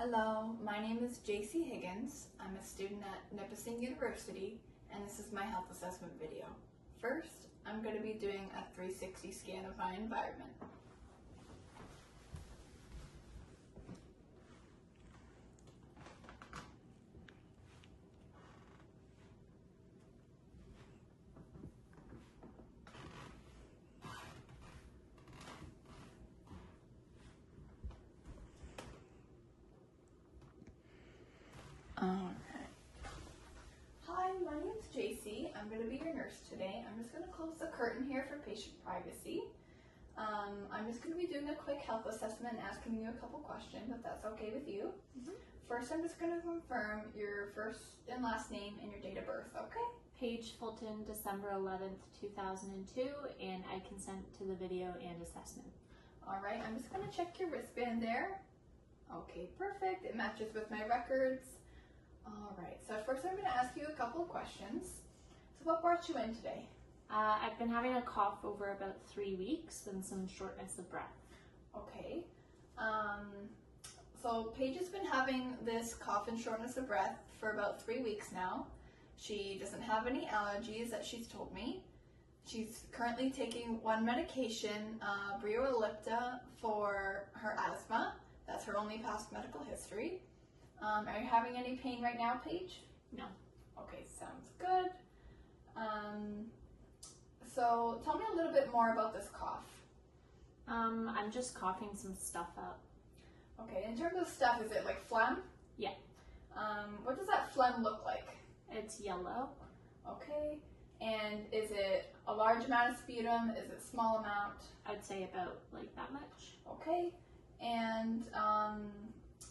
Hello, my name is JC Higgins. I'm a student at Nipissing University, and this is my health assessment video. First, I'm going to be doing a 360 scan of my environment. Alright. Hi, my name's JC. I'm going to be your nurse today. I'm just going to close the curtain here for patient privacy. I'm just going to be doing a quick health assessment and asking you a couple questions, if that's okay with you. First, I'm just going to confirm your first and last name and your date of birth, okay? Paige Fulton, December 11th, 2002, and I consent to the video and assessment. Alright, I'm just going to check your wristband there. Okay, perfect. It matches with my records. Alright, so first I'm going to ask you a couple of questions. So what brought you in today? I've been having a cough over about 3 weeks and some shortness of breath. Okay. So Paige has been having this cough and shortness of breath for about 3 weeks now. She doesn't have any allergies that she's told me. She's currently taking one medication, Ellipta, for her asthma. That's her only past medical history. Are you having any pain right now, Paige? No. Okay, sounds good. So tell me a little bit more about this cough. I'm just coughing some stuff up. Okay, in terms of stuff, is it like phlegm? Yeah. What does that phlegm look like? It's yellow. Okay, and is it a large amount of sputum? Is it a small amount? I'd say about like that much. Okay, and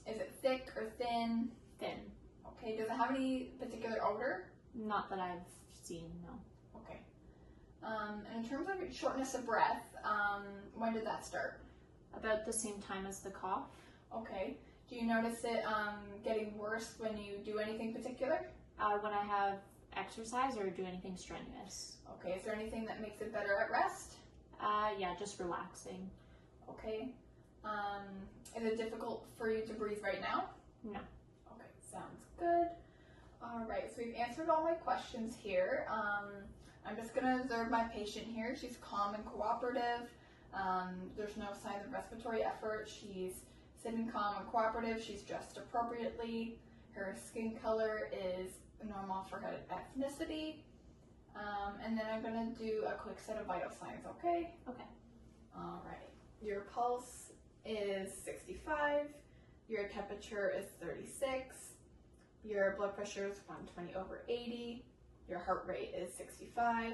is it thick or thin? Thin. Okay, does it have any particular odor? Not that I've seen, no. Okay. And in terms of your shortness of breath, when did that start? About the same time as the cough. Okay. Do you notice it getting worse when you do anything particular? When I have exercise or do anything strenuous. Okay, is there anything that makes it better at rest? Yeah, just relaxing. Okay. Is it difficult for you to breathe right now? No. Okay, sounds good. All right, so we've answered all my questions here. I'm just gonna observe my patient here. She's calm and cooperative. There's no signs of respiratory effort. She's sitting calm and cooperative. She's dressed appropriately. Her skin color is normal for her ethnicity. And then I'm gonna do a quick set of vital signs, okay? Okay. All right, your pulse is 65, your temperature is 36, your blood pressure is 120/80, your heart rate is 65,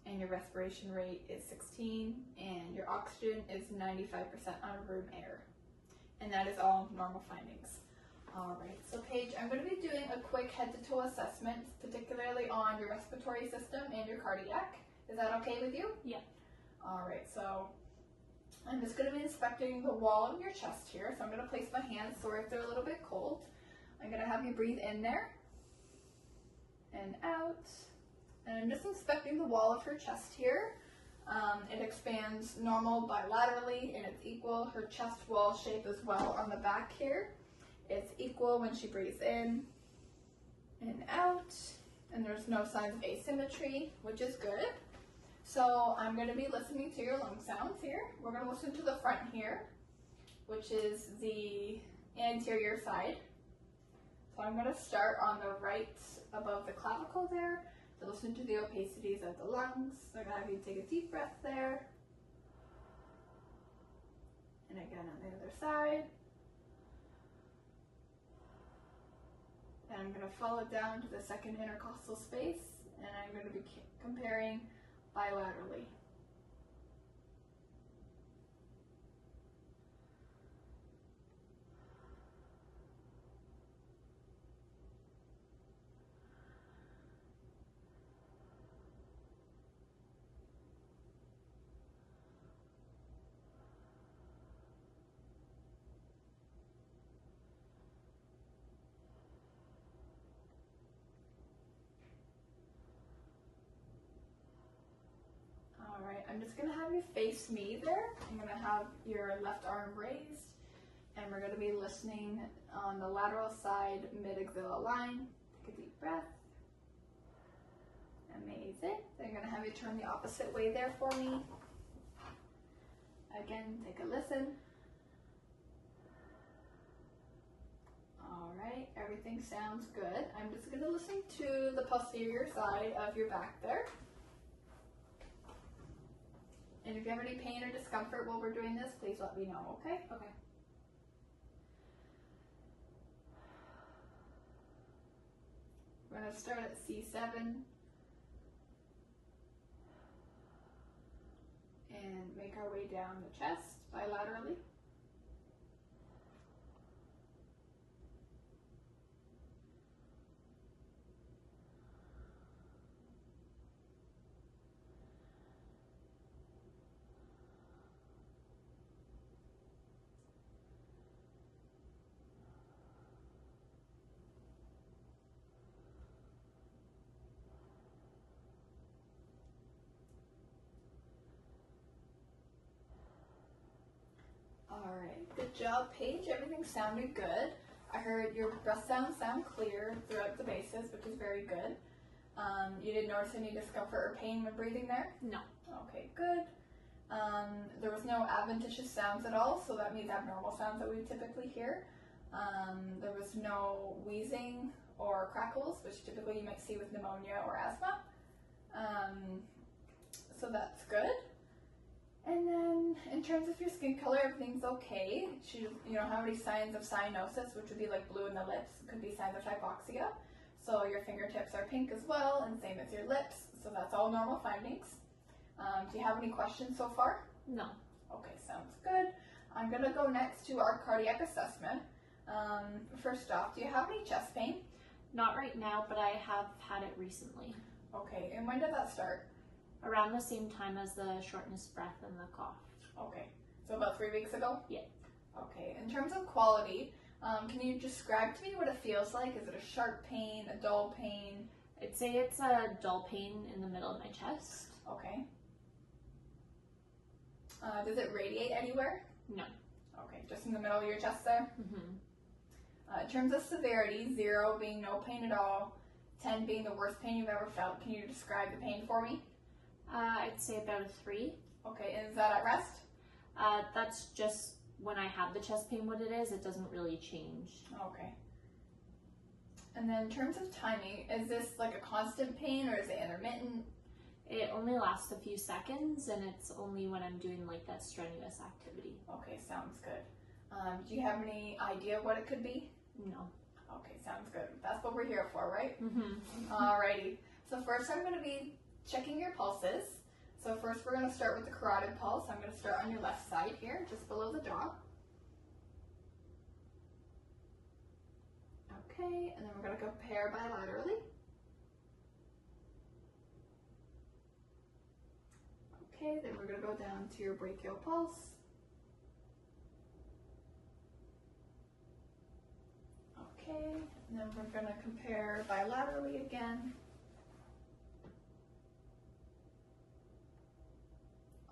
and your respiration rate is 16, and your oxygen is 95% on room air. And that is all normal findings. All right, so Paige, I'm going to be doing a quick head-to-toe assessment, particularly on your respiratory system and your cardiac. Is that okay with you? Yeah. All right, so I'm just going to be inspecting the wall of your chest here. So I'm going to place my hands so if they're a little bit cold. I'm going to have you breathe in there and out. And I'm just inspecting the wall of her chest here. It expands normal bilaterally and it's equal. Her chest wall shape as well on the back here. It's equal when she breathes in and out. And there's no signs of asymmetry, which is good. So I'm going to be listening to your lung sounds here. We're going to listen to the front here, which is the anterior side. So I'm going to start on the right above the clavicle there to listen to the opacities of the lungs. So I'm going to have you take a deep breath there. And again on the other side. And I'm going to follow down to the second intercostal space, and I'm going to be comparing bilaterally. All right, I'm just gonna have you face me there. I'm gonna have your left arm raised. And we're going to be listening on the lateral side mid-axilla line. Take a deep breath. Amazing. Then I'm going to have you turn the opposite way there for me. Again, take a listen. All right, everything sounds good. I'm just going to listen to the posterior side of your back there. And if you have any pain or discomfort while we're doing this, please let me know, okay? Okay. We're going to start at C7 and make our way down the chest bilaterally. Alright, good job, Paige. Everything sounded good. I heard your breath sound clear throughout the bases, which is very good. You didn't notice any discomfort or pain when breathing there? No. Okay, good. There was no adventitious sounds at all, so that means abnormal sounds that we typically hear. There was no wheezing or crackles, which typically you might see with pneumonia or asthma. So that's good. And then in terms of your skin color, everything's okay. You don't have any signs of cyanosis, which would be like blue in the lips. It could be signs of hypoxia. So your fingertips are pink as well, and same as your lips. So that's all normal findings. Do you have any questions so far? No. Okay, sounds good. I'm going to go next to our cardiac assessment. First off, do you have any chest pain? Not right now, but I have had it recently. Okay, and when did that start? Around the same time as the shortness of breath and the cough. Okay, so about 3 weeks ago? Yeah. Okay, in terms of quality, can you describe to me what it feels like? Is it a sharp pain, a dull pain? I'd say it's a dull pain in the middle of my chest. Okay. Does it radiate anywhere? No. Okay, just in the middle of your chest there? Mm-hmm. In terms of severity, 0 being no pain at all, 10 being the worst pain you've ever felt, can you describe the pain for me? I'd say about a 3. Okay, and is that at rest? That's just when I have the chest pain what it is. It doesn't really change. Okay. And then in terms of timing, is this like a constant pain or is it intermittent? It only lasts a few seconds, and it's only when I'm doing like that strenuous activity. Okay, sounds good. Do you have any idea what it could be? No. Okay, sounds good. That's what we're here for, right? Mm-hmm. Alrighty. So first I'm going to be checking your pulses. So first we're going to start with the carotid pulse. I'm going to start on your left side here, just below the jaw. Okay, and then we're going to compare bilaterally. Okay, then we're going to go down to your brachial pulse. Okay, and then we're going to compare bilaterally again.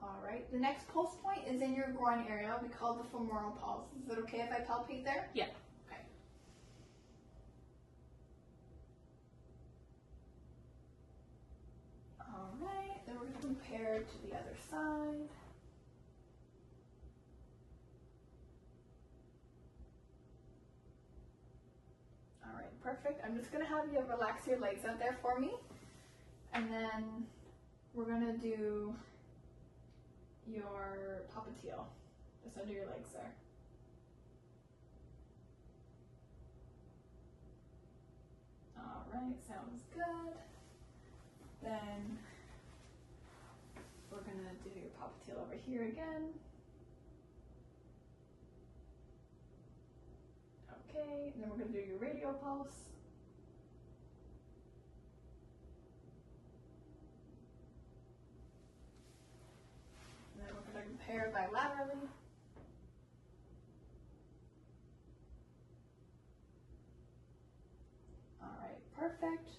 Alright, the next pulse point is in your groin area. We call the femoral pulse. Is it okay if I palpate there? Yeah. Okay. Alright, then we're going to compare to the other side. Alright, perfect. I'm just going to have you relax your legs out there for me. And then we're going to do your popliteal, just under your legs there. Alright, sounds good. Then we're gonna do your popliteal over here again. Okay, and then we're gonna do your radial pulse. And then we're gonna compare bilaterally. Alright, perfect.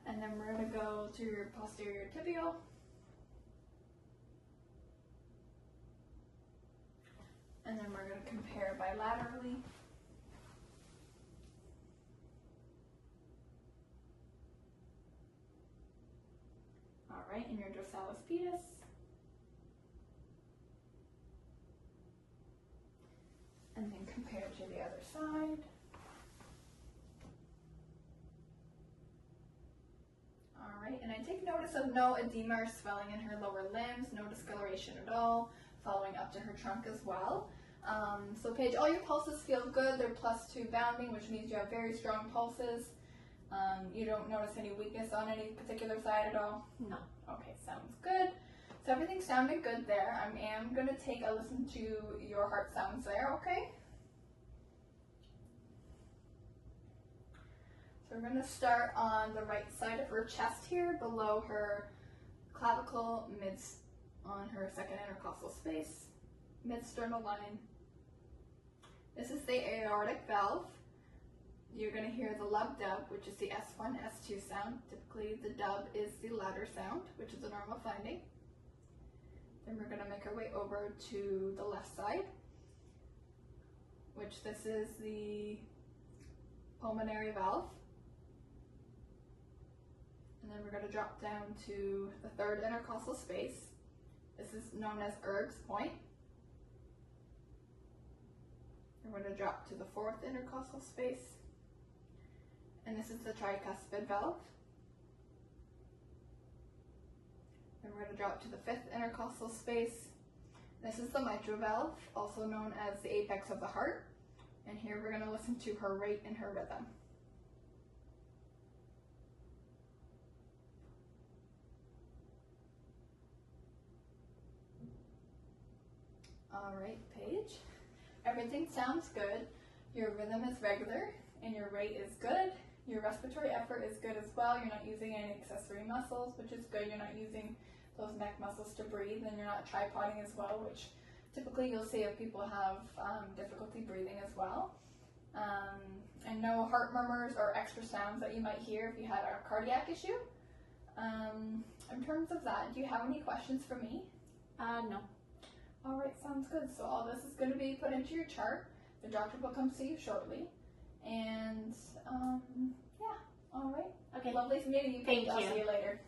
And then we're going to go to your posterior tibial. And then we're going to compare bilaterally. All right, and your dorsalis pedis. And then compare to the other side. All right, and I take notice of no edema or swelling in her lower limbs, no discoloration at all, following up to her trunk as well. So Paige, all your pulses feel good. They're +2 bounding, which means you have very strong pulses. You don't notice any weakness on any particular side at all? No. Okay, sounds good. So everything sounded good there. I am going to take a listen to your heart sounds there, okay? So we're going to start on the right side of her chest here, below her clavicle, on her second intercostal space, mid-sternal line. This is the aortic valve. You're going to hear the lub-dub, which is the S1, S2 sound. Typically, the dub is the louder sound, which is a normal finding. Then we're going to make our way over to the left side, which this is the pulmonary valve. And then we're going to drop down to the third intercostal space. This is known as Erg's point. We're going to drop to the fourth intercostal space. And this is the tricuspid valve. And we're going to drop to the fifth intercostal space. This is the mitral valve, also known as the apex of the heart. And here we're going to listen to her rate and her rhythm. All right, Paige. Everything sounds good. Your rhythm is regular and your rate is good. Your respiratory effort is good as well. You're not using any accessory muscles, which is good. You're not using those neck muscles to breathe, and you're not tripoding as well, which typically you'll see if people have difficulty breathing as well. And no heart murmurs or extra sounds that you might hear if you had a cardiac issue. In terms of that, do you have any questions for me? No. All right, sounds good. So all this is going to be put into your chart. The doctor will come see you shortly. And yeah, all right. Okay. Lovely meeting you. Thank I'll you. see you later.